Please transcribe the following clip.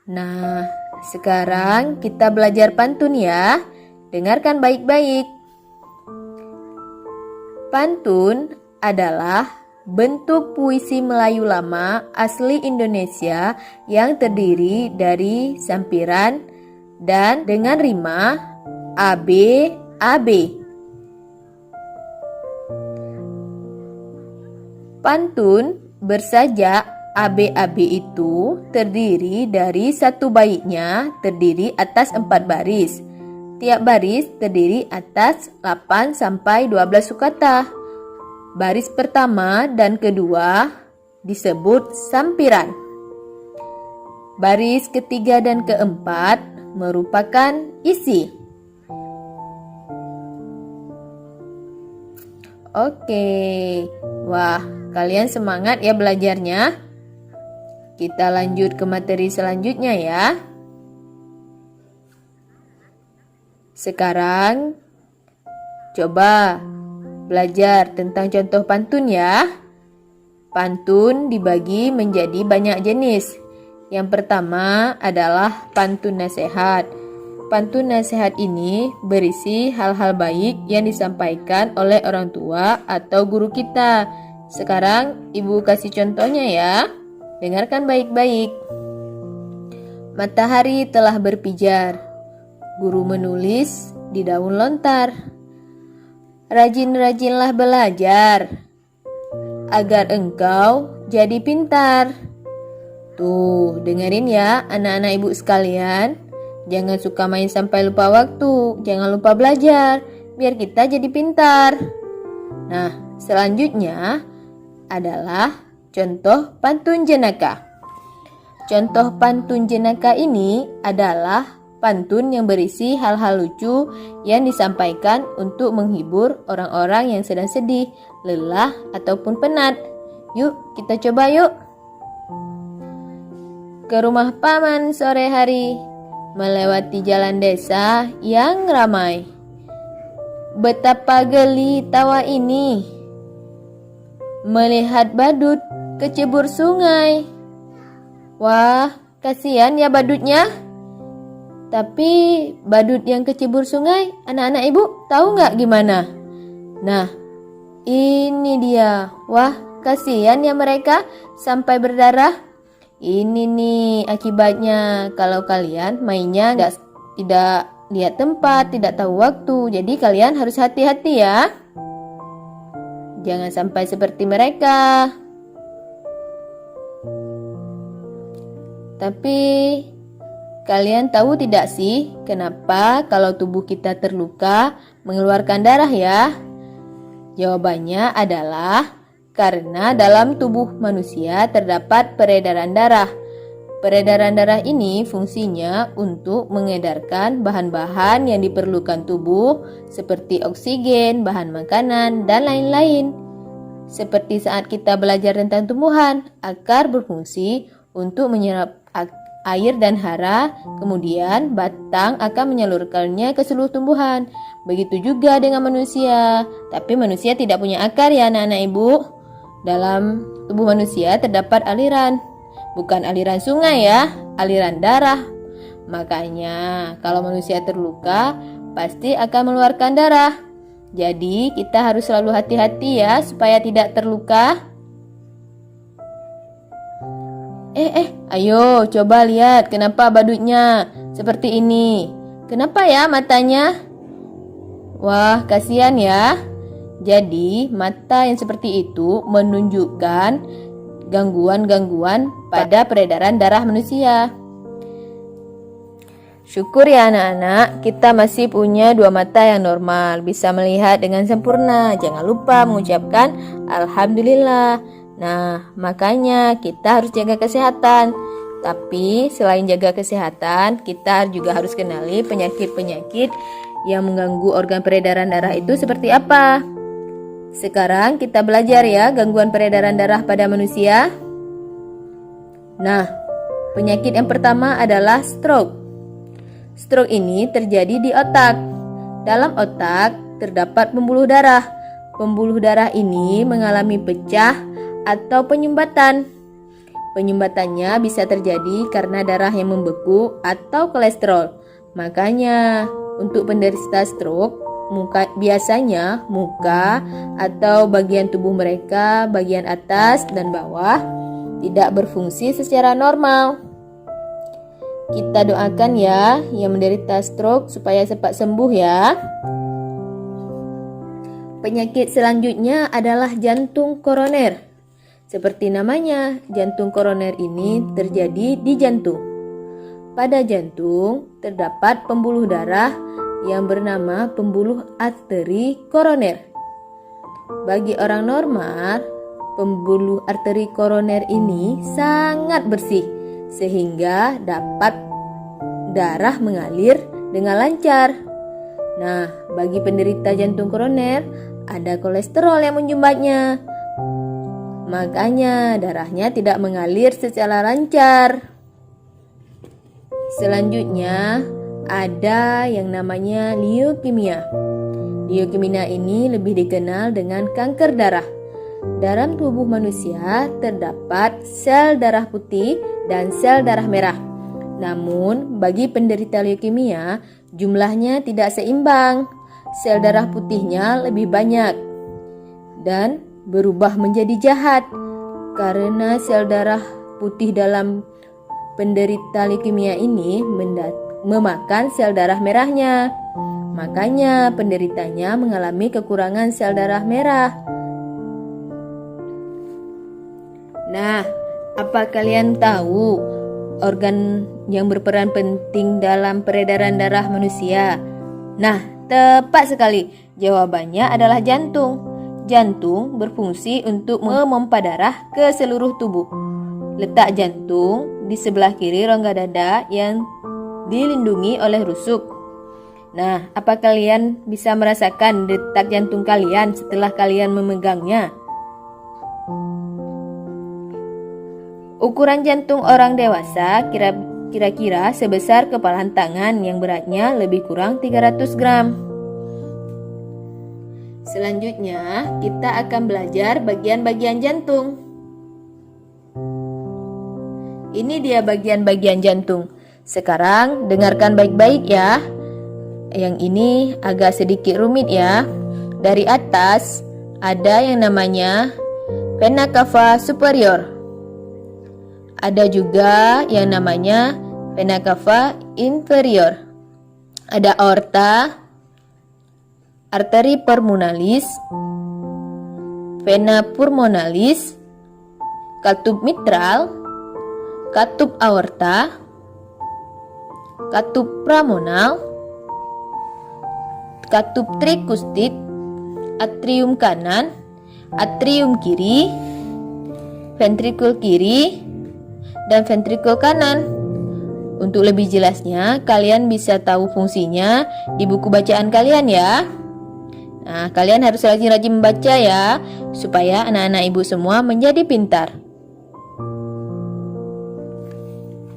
Nah, sekarang kita belajar pantun ya. Dengarkan baik-baik. Pantun adalah bentuk puisi Melayu lama asli Indonesia yang terdiri dari sampiran dan dengan rima AB AB. Pantun bersajak AB-AB itu terdiri dari satu baitnya terdiri atas 4 baris. Tiap baris terdiri atas 8 sampai 12 sukata. Baris pertama dan kedua disebut sampiran. Baris ketiga dan keempat merupakan isi. Oke, wah, kalian semangat ya belajarnya. Kita lanjut ke materi selanjutnya ya. Sekarang coba belajar tentang contoh pantun ya. Pantun dibagi menjadi banyak jenis. Yang pertama adalah pantun nasihat. Pantun nasihat ini berisi hal-hal baik yang disampaikan oleh orang tua atau guru kita. Sekarang ibu kasih contohnya ya. Dengarkan baik-baik. Matahari telah berpijar. Guru menulis di daun lontar. Rajin-rajinlah belajar agar engkau jadi pintar. Tuh, dengerin ya anak-anak ibu sekalian. Jangan suka main sampai lupa waktu. Jangan lupa belajar biar kita jadi pintar. Nah, selanjutnya adalah contoh pantun jenaka. Contoh pantun jenaka ini adalah pantun yang berisi hal-hal lucu yang disampaikan untuk menghibur orang-orang yang sedang sedih, lelah, ataupun penat. Yuk, kita coba yuk. Ke rumah paman sore hari, melewati jalan desa yang ramai. Betapa geli tawa ini, melihat badut kecebur sungai. Wah, kasihan ya badutnya. Tapi badut yang kecebur sungai, anak-anak ibu tahu nggak gimana? Nah, ini dia. Wah, kasihan ya mereka sampai berdarah. Ini nih akibatnya kalau kalian mainnya tidak lihat tempat, tidak tahu waktu. Jadi kalian harus hati-hati ya. Jangan sampai seperti mereka. Tapi kalian tahu tidak sih kenapa kalau tubuh kita terluka mengeluarkan darah ya? Jawabannya adalah karena dalam tubuh manusia terdapat peredaran darah. Peredaran darah ini fungsinya untuk mengedarkan bahan-bahan yang diperlukan tubuh seperti oksigen, bahan makanan, dan lain-lain. Seperti saat kita belajar tentang tumbuhan, akar berfungsi untuk menyerap air dan hara, kemudian batang akan menyalurkannya ke seluruh tumbuhan. Begitu juga dengan manusia. Tapi manusia tidak punya akar ya anak-anak ibu. Dalam tubuh manusia terdapat aliran. Bukan aliran sungai ya, aliran darah. Makanya kalau manusia terluka, pasti akan mengeluarkan darah. Jadi kita harus selalu hati-hati ya supaya tidak terluka. Ayo coba lihat kenapa badutnya seperti ini. Kenapa ya matanya? Wah, kasihan ya. Jadi mata yang seperti itu menunjukkan gangguan-gangguan pada peredaran darah manusia. Syukur ya anak-anak, kita masih punya 2 mata yang normal, bisa melihat dengan sempurna. Jangan lupa mengucapkan Alhamdulillah. Nah, makanya kita harus jaga kesehatan. Tapi selain jaga kesehatan, kita juga harus kenali penyakit-penyakit yang mengganggu organ peredaran darah itu seperti apa. Sekarang kita belajar ya gangguan peredaran darah pada manusia. Nah, penyakit yang pertama adalah stroke. Stroke ini terjadi di otak. Dalam otak terdapat pembuluh darah. Pembuluh darah ini mengalami pecah atau penyumbatan. Penyumbatannya bisa terjadi karena darah yang membeku atau kolesterol. Makanya, untuk penderita stroke, biasanya muka atau bagian tubuh mereka, bagian atas dan bawah, tidak berfungsi secara normal. Kita doakan ya yang menderita stroke supaya cepat sembuh ya. Penyakit selanjutnya adalah jantung koroner. Seperti namanya, jantung koroner ini terjadi di jantung. Pada jantung terdapat pembuluh darah yang bernama pembuluh arteri koroner. Bagi orang normal, pembuluh arteri koroner ini sangat bersih sehingga dapat darah mengalir dengan lancar. Nah, bagi penderita jantung koroner ada kolesterol yang menyumbatnya. Makanya darahnya tidak mengalir secara lancar. Selanjutnya ada yang namanya leukemia. Leukemia ini lebih dikenal dengan kanker darah. Dalam tubuh manusia terdapat sel darah putih dan sel darah merah. Namun bagi penderita leukemia jumlahnya tidak seimbang. Sel darah putihnya lebih banyak dan berubah menjadi jahat karena sel darah putih dalam penderita leukemia ini memakan sel darah merahnya. Makanya penderitanya mengalami kekurangan sel darah merah. Nah, apa kalian tahu organ yang berperan penting dalam peredaran darah manusia? Nah, tepat sekali. Jawabannya adalah jantung. Jantung berfungsi untuk memompa darah ke seluruh tubuh. Letak jantung di sebelah kiri rongga dada yang dilindungi oleh rusuk. Nah, apa kalian bisa merasakan detak jantung kalian setelah kalian memegangnya? Ukuran jantung orang dewasa kira-kira sebesar kepalan tangan yang beratnya lebih kurang 300 gram. Selanjutnya, kita akan belajar bagian-bagian jantung. Ini dia bagian-bagian jantung. Sekarang dengarkan baik-baik ya. Yang ini agak sedikit rumit ya. Dari atas ada yang namanya vena cava superior. Ada juga yang namanya vena cava inferior. Ada aorta, arteri pulmonalis, vena pulmonalis, katup mitral, katup aorta, katup pulmonal, katup trikustit, atrium kanan, atrium kiri, ventrikul kiri, dan ventrikul kanan. Untuk lebih jelasnya, kalian bisa tahu fungsinya di buku bacaan kalian ya. Nah, kalian harus rajin-rajin membaca ya, supaya anak-anak ibu semua menjadi pintar.